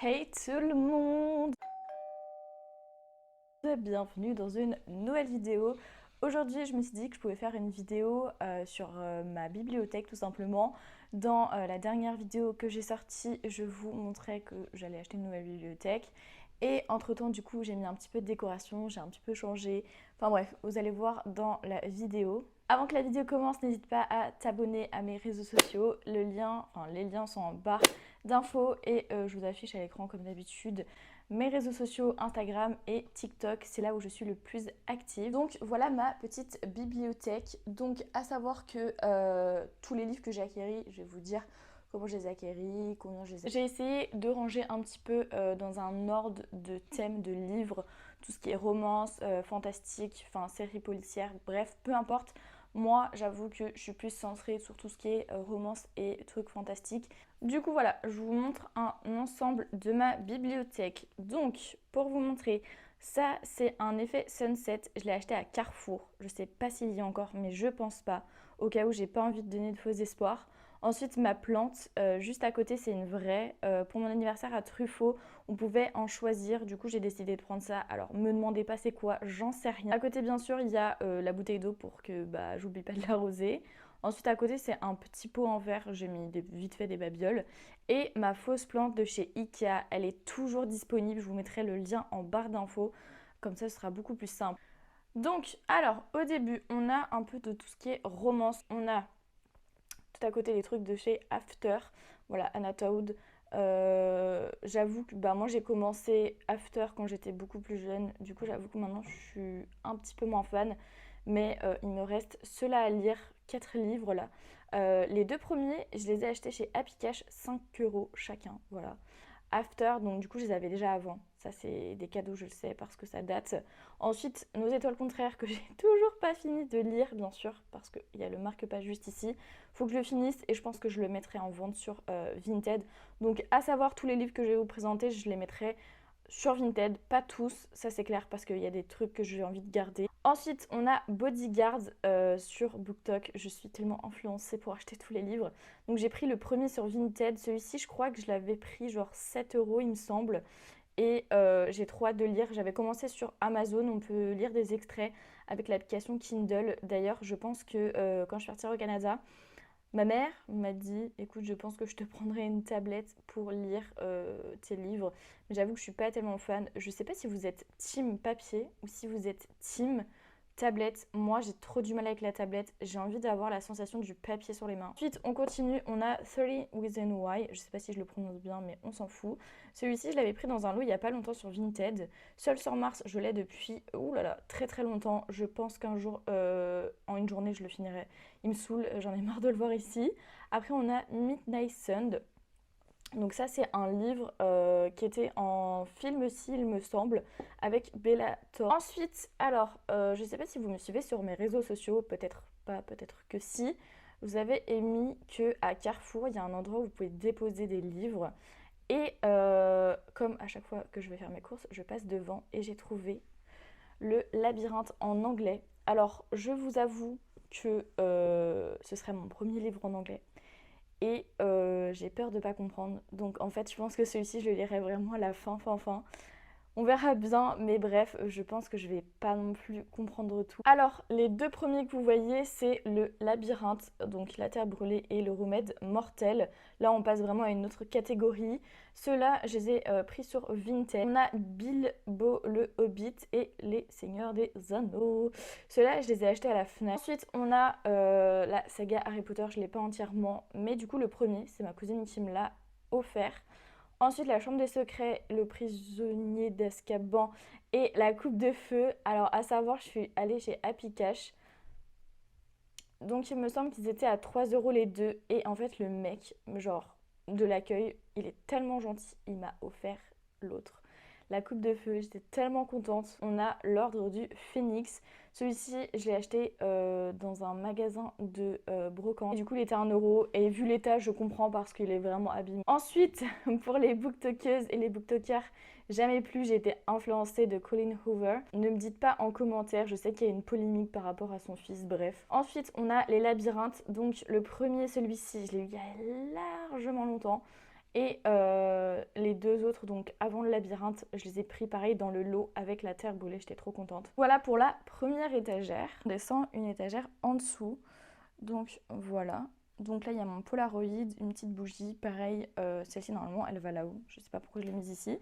Hey tout le monde! Bienvenue dans une nouvelle vidéo. Aujourd'hui, je me suis dit que je pouvais faire une vidéo sur ma bibliothèque tout simplement. Dans la dernière vidéo que j'ai sortie, je vous montrais que j'allais acheter une nouvelle bibliothèque. Et entre-temps, du coup, j'ai mis un petit peu de décoration, j'ai un petit peu changé. Enfin bref, vous allez voir dans la vidéo. Avant que la vidéo commence, n'hésite pas à t'abonner à mes réseaux sociaux. Les liens sont en barre d'infos et je vous affiche à l'écran comme d'habitude mes réseaux sociaux Instagram et TikTok, c'est là où je suis le plus active. Donc voilà ma petite bibliothèque. Donc à savoir que tous les livres que j'ai acquéris, je vais vous dire comment je les ai acquéris, combien je les ai. J'ai essayé de ranger un petit peu dans un ordre de thèmes de livres, tout ce qui est romance, fantastique, enfin séries policières, bref, peu importe. Moi, j'avoue que je suis plus centrée sur tout ce qui est romance et trucs fantastiques. Du coup, voilà, je vous montre un ensemble de ma bibliothèque. Donc, pour vous montrer, ça, c'est un effet sunset. Je l'ai acheté à Carrefour. Je sais pas s'il y a encore, mais je pense pas. Au cas où j'ai pas envie de donner de faux espoirs. Ensuite, ma plante, juste à côté, c'est une vraie. Pour mon anniversaire à Truffaut, on pouvait en choisir. Du coup, j'ai décidé de prendre ça. Alors, me demandez pas c'est quoi, j'en sais rien. À côté, bien sûr, il y a la bouteille d'eau pour que j'oublie pas de l'arroser. Ensuite, à côté, c'est un petit pot en verre. J'ai mis vite fait des babioles. Et ma fausse plante de chez Ikea, elle est toujours disponible. Je vous mettrai le lien en barre d'infos. Comme ça, ce sera beaucoup plus simple. Donc, alors, au début, on a un peu de tout ce qui est romance. On a tout à côté les trucs de chez After. Voilà, Anna Toad. J'avoue que moi j'ai commencé After quand j'étais beaucoup plus jeune. Du coup, j'avoue que maintenant je suis un petit peu moins fan. Mais il me reste ceux-là à lire, 4 livres là. Les deux premiers, je les ai achetés chez Happy Cash, 5 € chacun. Voilà. After, donc du coup je les avais déjà avant. Ça c'est des cadeaux, je le sais, parce que ça date. Ensuite, Nos étoiles contraires que j'ai toujours pas fini de lire, bien sûr, parce qu'il y a le marque-page juste ici. Faut que je le finisse et je pense que je le mettrai en vente sur Vinted. Donc à savoir tous les livres que je vais vous présenter, je les mettrai sur Vinted, pas tous, ça c'est clair parce qu'il y a des trucs que j'ai envie de garder. Ensuite, on a Bodyguard sur BookTok. Je suis tellement influencée pour acheter tous les livres. Donc j'ai pris le premier sur Vinted. Celui-ci, je crois que je l'avais pris genre 7 € il me semble. Et j'ai trop hâte de lire. J'avais commencé sur Amazon, on peut lire des extraits avec l'application Kindle. D'ailleurs, je pense que quand je suis partie au Canada, ma mère m'a dit, écoute, je pense que je te prendrai une tablette pour lire tes livres. Mais j'avoue que je suis pas tellement fan. Je sais pas si vous êtes team papier ou si vous êtes team tablette. Moi, j'ai trop du mal avec la tablette. J'ai envie d'avoir la sensation du papier sur les mains. Ensuite, on continue. On a 30 Reasons Why. Je sais pas si je le prononce bien, mais on s'en fout. Celui-ci, je l'avais pris dans un lot il y a pas longtemps sur Vinted. Seul sur Mars, je l'ai depuis, oulala, très très longtemps. Je pense qu'un jour, en une journée, je le finirai. Il me saoule, j'en ai marre de le voir ici. Après, on a Midnight Sun. Donc ça, c'est un livre qui était en film aussi, il me semble, avec Bella Thorne. Ensuite, alors, je ne sais pas si vous me suivez sur mes réseaux sociaux, peut-être pas, peut-être que si. Vous avez émis qu'à Carrefour, il y a un endroit où vous pouvez déposer des livres. Et comme à chaque fois que je vais faire mes courses, je passe devant et j'ai trouvé le labyrinthe en anglais. Alors, je vous avoue que ce serait mon premier livre en anglais et j'ai peur de ne pas comprendre. Donc, en fait, je pense que celui-ci, je le lirai vraiment à la fin. On verra bien, mais bref, je pense que je vais pas non plus comprendre tout. Alors, les deux premiers que vous voyez, c'est le labyrinthe, donc la terre brûlée et le remède mortel. Là, on passe vraiment à une autre catégorie. Ceux-là, je les ai pris sur Vinted. On a Bilbo le Hobbit et les Seigneurs des Anneaux. Ceux-là, je les ai achetés à la Fnac. Ensuite, on a la saga Harry Potter, je ne l'ai pas entièrement, mais du coup, le premier, c'est ma cousine qui me l'a offert. Ensuite, la chambre des secrets, le prisonnier d'Azkaban et la coupe de feu. Alors, à savoir, je suis allée chez Happy Cash. Donc, il me semble qu'ils étaient à 3 € les deux. Et en fait, le mec, genre, de l'accueil, il est tellement gentil. Il m'a offert l'autre. La coupe de feu, j'étais tellement contente. On a l'ordre du Phénix. Celui-ci, je l'ai acheté dans un magasin de brocante. Et du coup, il était à 1 €. Et vu l'état, je comprends parce qu'il est vraiment abîmé. Ensuite, pour les booktokeuses et les booktokers, jamais plus j'ai été influencée de Colin Hoover. Ne me dites pas en commentaire, je sais qu'il y a une polémique par rapport à son fils, bref. Ensuite, on a les labyrinthes. Donc, le premier, celui-ci, je l'ai eu il y a largement longtemps. Et les deux autres, donc avant le labyrinthe, je les ai pris pareil dans le lot avec la terre brûlée, j'étais trop contente. Voilà pour la première étagère. On descend une étagère en dessous. Donc voilà. Donc là il y a mon Polaroid, une petite bougie, pareil, celle-ci normalement elle va là-haut, je sais pas pourquoi je l'ai mise ici.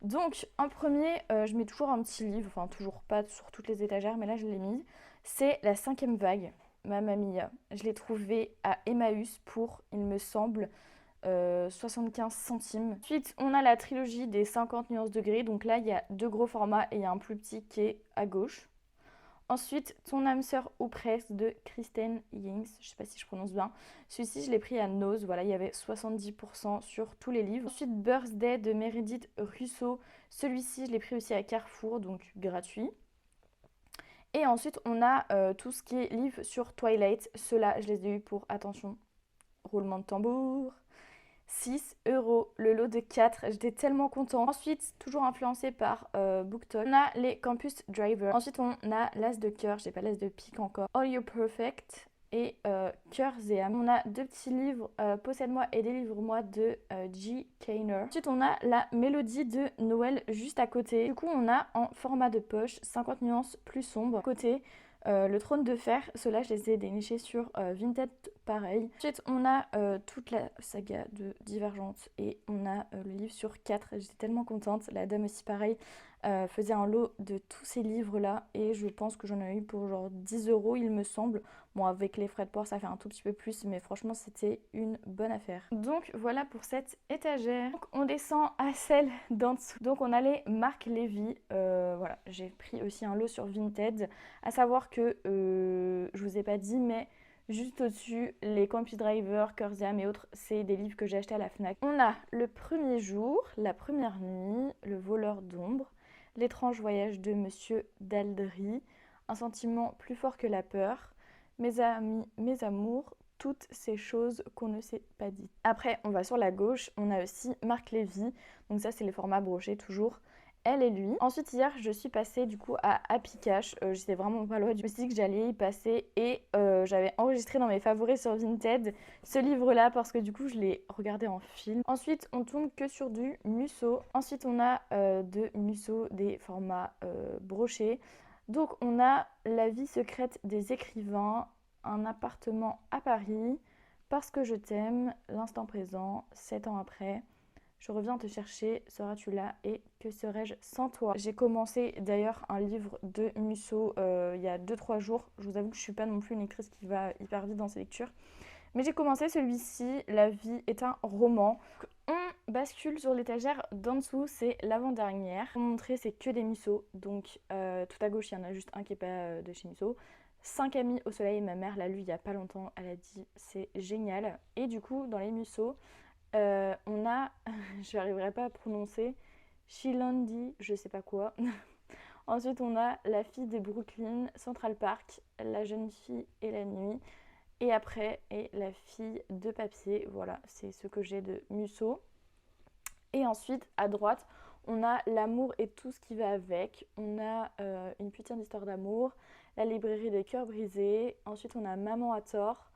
Donc en premier, je mets toujours un petit livre, enfin toujours pas sur toutes les étagères, mais là je l'ai mis. C'est La cinquième vague, Mamma Mia. Je l'ai trouvé à Emmaüs pour, il me semble, 75 centimes. Ensuite, on a la trilogie des 50 nuances de gris. Donc là, il y a deux gros formats et il y a un plus petit qui est à gauche. Ensuite, Ton âme sœur ou presque de Kristen Yings. Je sais pas si je prononce bien. Celui-ci, je l'ai pris à Nose. Voilà, il y avait 70% sur tous les livres. Ensuite, Birthday de Meredith Russo. Celui-ci, je l'ai pris aussi à Carrefour, donc gratuit. Et ensuite, on a tout ce qui est livres sur Twilight. Ceux-là, je les ai eus pour, attention, roulement de tambour, 6 €, le lot de 4, j'étais tellement contente. Ensuite, toujours influencé par BookTok, on a les Campus Driver. Ensuite, on a l'As de cœur, j'ai pas l'As de pique encore, All You Perfect et Cœurs et âmes. On a deux petits livres, Possède-moi et délivre-moi de G. Kainer. Ensuite, on a la Mélodie de Noël juste à côté. Du coup, on a en format de poche 50 nuances plus sombres. À côté, le trône de fer, ceux-là je les ai dénichés sur Vinted pareil. Ensuite on a toute la saga de Divergente et on a le livre sur 4, j'étais tellement contente. La dame aussi pareil faisait un lot de tous ces livres là et je pense que j'en ai eu pour genre 10 € il me semble. Bon avec les frais de port ça fait un tout petit peu plus mais franchement c'était une bonne affaire. Donc voilà pour cette étagère. Donc on descend à celle d'en dessous. Donc on a les Marc Lévy, voilà j'ai pris aussi un lot sur Vinted. À savoir que, je vous ai pas dit, mais juste au-dessus, les Campus Driver, Curzam et autres, c'est des livres que j'ai achetés à la FNAC. On a Le premier jour, La première nuit, Le voleur d'ombre, L'étrange voyage de Monsieur Daldry, Un sentiment plus fort que la peur, Mes amis, mes amours, toutes ces choses qu'on ne s'est pas dites. Après, on va sur la gauche, on a aussi Marc Lévy, donc ça c'est les formats brochés toujours. Elle et lui. Ensuite hier je suis passée du coup à Happy Cash, j'étais vraiment pas loin, je me suis dit que j'allais y passer et j'avais enregistré dans mes favoris sur Vinted ce livre là parce que du coup je l'ai regardé en film. Ensuite on tourne que sur du Musso. Ensuite on a de Musso des formats brochés. Donc on a La vie secrète des écrivains, Un appartement à Paris, Parce que je t'aime, L'instant présent, 7 ans après, Je reviens te chercher, seras-tu là et que serais-je sans toi? J'ai commencé d'ailleurs un livre de Musso il y a 2-3 jours. Je vous avoue que je suis pas non plus une lectrice qui va hyper vite dans ses lectures. Mais j'ai commencé celui-ci, La vie est un roman. On bascule sur l'étagère d'en dessous, c'est l'avant-dernière. Pour montrer, c'est que des Musso. Donc tout à gauche, il y en a juste un qui est pas de chez Musso. 5 amis au soleil, ma mère l'a lu il y a pas longtemps, elle a dit c'est génial. Et du coup, dans les Musso, on a, je n'arriverai pas à prononcer, Shilandi, je sais pas quoi. Ensuite, on a La fille de Brooklyn, Central Park, La jeune fille et la nuit. Et après, et La fille de papier. Voilà, c'est ce que j'ai de Musso. Et ensuite, à droite, on a L'amour et tout ce qui va avec. On a Une putain d'histoire d'amour, La librairie des cœurs brisés. Ensuite, on a Maman à tort,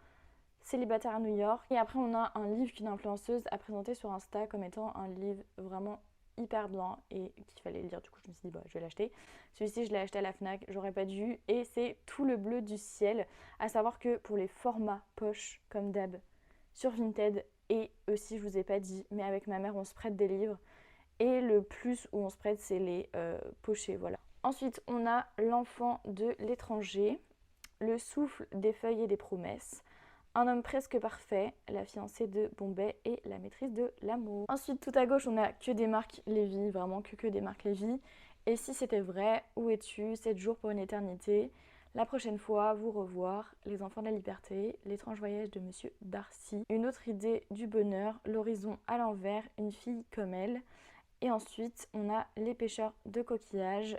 Célibataire à New York. Et après, on a un livre qu'une influenceuse a présenté sur Insta comme étant un livre vraiment hyper bien et qu'il fallait lire. Du coup, je me suis dit, bah, je vais l'acheter. Celui-ci, je l'ai acheté à la FNAC, j'aurais pas dû. Et c'est Tout le bleu du ciel. À savoir que pour les formats poche, comme d'hab, sur Vinted, et aussi, je vous ai pas dit, mais avec ma mère, on se prête des livres. Et le plus où on se prête, c'est les pochés, voilà. Ensuite, on a L'enfant de l'étranger, Le souffle des feuilles et des promesses, Un homme presque parfait, La fiancée de Bombay et La maîtrise de l'amour. Ensuite, tout à gauche, on a que des marques Lévy, vraiment que des marques Lévy. Et si c'était vrai, Où es-tu? 7 jours pour une éternité. La prochaine fois, Vous revoir, Les enfants de la liberté, L'étrange voyage de Monsieur Darcy, Une autre idée du bonheur, L'horizon à l'envers, Une fille comme elle. Et ensuite, on a Les pêcheurs de coquillages,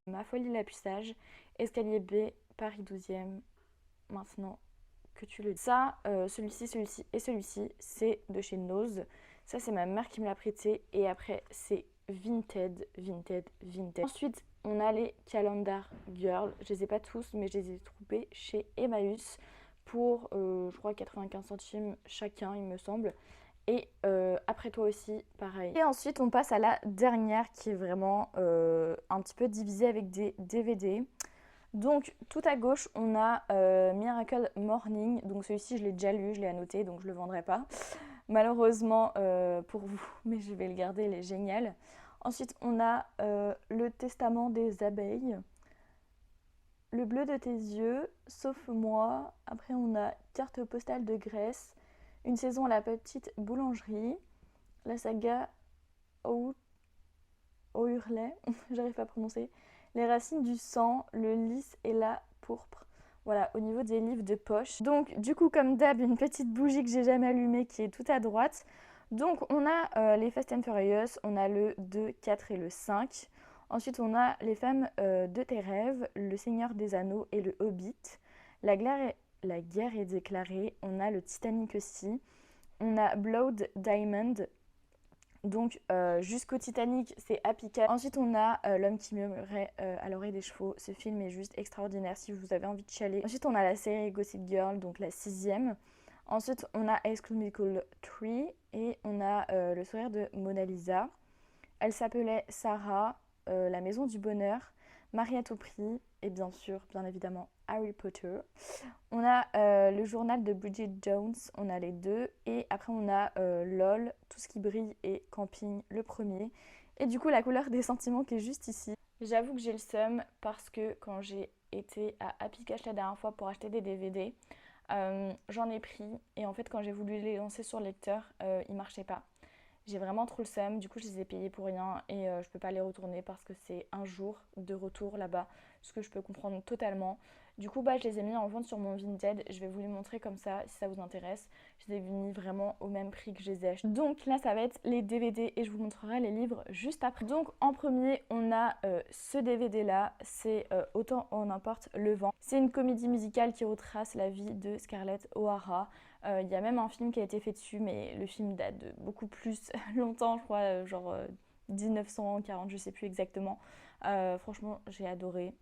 Ma folie la puçage, Escalier B, Paris 12e, maintenant que tu le dis. Ça, celui-ci et celui-ci, c'est de chez Nose. Ça, c'est ma mère qui me l'a prêté. Et après, c'est Vinted. Ensuite, on a les Calendar Girl. Je les ai pas tous, mais je les ai trouvés chez Emmaüs pour, je crois, 95 centimes chacun, il me semble. Et après toi aussi, pareil. Et ensuite, on passe à la dernière qui est vraiment un petit peu divisée avec des DVD. Donc, tout à gauche, on a Miracle Morning. Donc, celui-ci, je l'ai déjà lu, je l'ai annoté, donc je ne le vendrai pas. Malheureusement pour vous, mais je vais le garder, il est génial. Ensuite, on a Le Testament des abeilles. Le bleu de tes yeux, sauf moi. Après, on a Carte postale de Grèce. Une saison à la petite boulangerie. La saga Hurlet, j'arrive pas à prononcer. Les racines du sang, le lys et la pourpre. Voilà, au niveau des livres de poche. Donc, du coup, comme d'hab, une petite bougie que j'ai jamais allumée qui est tout à droite. Donc, on a les Fast and Furious, on a le 2, 4 et le 5. Ensuite, on a Les femmes de tes rêves, Le Seigneur des Anneaux et le Hobbit. La guerre est déclarée. On a le Titanic aussi. On a Blood Diamond. Donc jusqu'au Titanic, c'est Happy Cat. Ensuite, on a L'homme qui murmurait à l'oreille des chevaux. Ce film est juste extraordinaire si vous avez envie de chialer. Ensuite, on a la série Gossip Girl, donc la 6e. Ensuite, on a High School Musical 3 et on a Le sourire de Mona Lisa. Elle s'appelait Sarah, La maison du bonheur, Marie à tout prix et bien sûr, bien évidemment, Harry Potter. On a le journal de Bridget Jones, on a les deux. Et après, on a LOL, Tout ce qui brille et Camping, le premier. Et du coup, la couleur des sentiments qui est juste ici. J'avoue que j'ai le seum parce que quand j'ai été à Happy Cash la dernière fois pour acheter des DVD, j'en ai pris. Et en fait, quand j'ai voulu les lancer sur le lecteur, ils marchaient pas. J'ai vraiment trop le seum, du coup je les ai payés pour rien et je peux pas les retourner parce que c'est un jour de retour là-bas, ce que je peux comprendre totalement. Du coup je les ai mis en vente sur mon Vinted, je vais vous les montrer comme ça si ça vous intéresse. Je les ai mis vraiment au même prix que je les ai achetés. Donc là ça va être les DVD et je vous montrerai les livres juste après. Donc en premier on a ce DVD là, c'est Autant en emporte le vent. C'est une comédie musicale qui retrace la vie de Scarlett O'Hara. Il y a même un film qui a été fait dessus, mais le film date de beaucoup plus longtemps, je crois, genre 1940, je sais plus exactement. Franchement, j'ai adoré.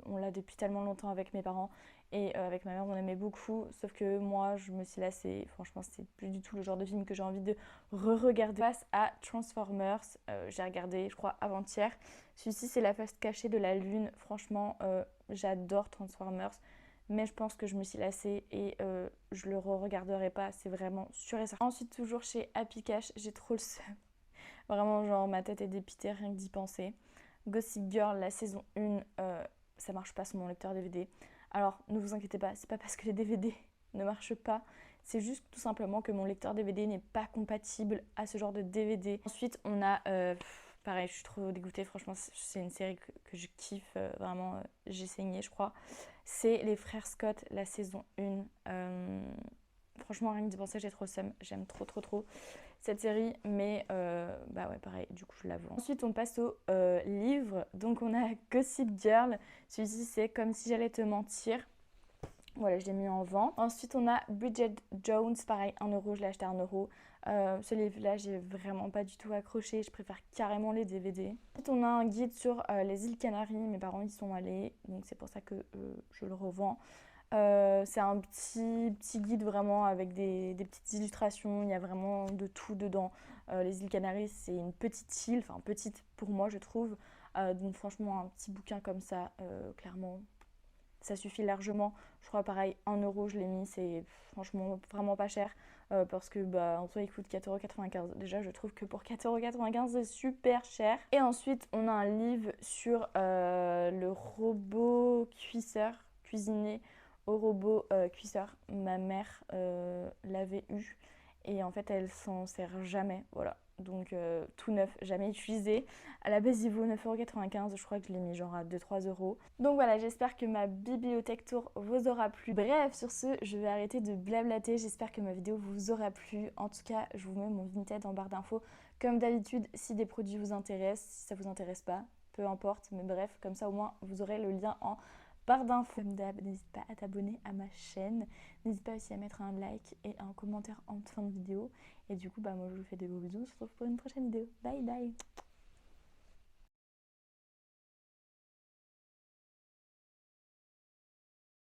On l'a depuis tellement longtemps avec mes parents et avec ma mère, on aimait beaucoup. Sauf que moi, je me suis lassée. Franchement, c'est plus du tout le genre de film que j'ai envie de re-regarder. Face à Transformers, j'ai regardé, je crois, avant-hier. Celui-ci, c'est la face cachée de la lune. Franchement, j'adore Transformers. Mais je pense que je me suis lassée et je le re-regarderai pas, c'est vraiment sûr et certain. Ensuite, toujours chez Happy Cash, j'ai trop le seum. Vraiment, genre, ma tête est dépitée rien que d'y penser. Gossip Girl, la saison 1, ça marche pas sur mon lecteur DVD. Alors, ne vous inquiétez pas, c'est pas parce que les DVD ne marchent pas, c'est juste tout simplement que mon lecteur DVD n'est pas compatible à ce genre de DVD. Ensuite, on a... pareil, je suis trop dégoûtée, franchement, c'est une série que je kiffe, vraiment, j'ai saigné, je crois. C'est Les Frères Scott, la saison 1. Franchement, rien que d'y penser, j'ai trop le seum. J'aime trop, trop, trop cette série. Mais, bah ouais, pareil, du coup, je la vends. Ensuite, on passe au livre. Donc, on a Gossip Girl. Celui-ci, c'est Comme si j'allais te mentir. Voilà, je l'ai mis en vente. Ensuite, on a Bridget Jones, pareil, 1€, je l'ai acheté à 1€. Ce livre-là, j'ai vraiment pas du tout accroché. Je préfère carrément les DVD. Ensuite, on a un guide sur les îles Canaries. Mes parents y sont allés, donc c'est pour ça que je le revends. C'est un petit guide vraiment avec des petites illustrations. Il y a vraiment de tout dedans. Les îles Canaries, c'est une petite île, enfin petite pour moi, je trouve. Donc franchement, un petit bouquin comme ça, clairement, ça suffit largement. Je crois pareil, 1€, je l'ai mis, c'est franchement vraiment pas cher. Parce que bah, en soi il coûte 4,95€. Déjà je trouve que pour 4,95€ c'est super cher. Et ensuite on a un livre sur le robot cuisinier au robot cuisseur. Ma mère l'avait eu et en fait elle s'en sert jamais. Voilà. Donc tout neuf, jamais utilisé. À la base il vaut 9,95€, je crois que je l'ai mis genre à 2-3€. Donc voilà, j'espère que ma bibliothèque tour vous aura plu. Bref, sur ce, je vais arrêter de blablater. J'espère que ma vidéo vous aura plu. En tout cas, je vous mets mon Vinted en barre d'infos. Comme d'habitude, si des produits vous intéressent, si ça vous intéresse pas, peu importe. Mais bref, comme ça au moins vous aurez le lien en barre d'infos. Comme d'hab, n'hésite pas à t'abonner à ma chaîne. N'hésite pas aussi à mettre un like et un commentaire en fin de vidéo. Et du coup, bah moi je vous fais des gros bisous. On se retrouve pour une prochaine vidéo. Bye bye.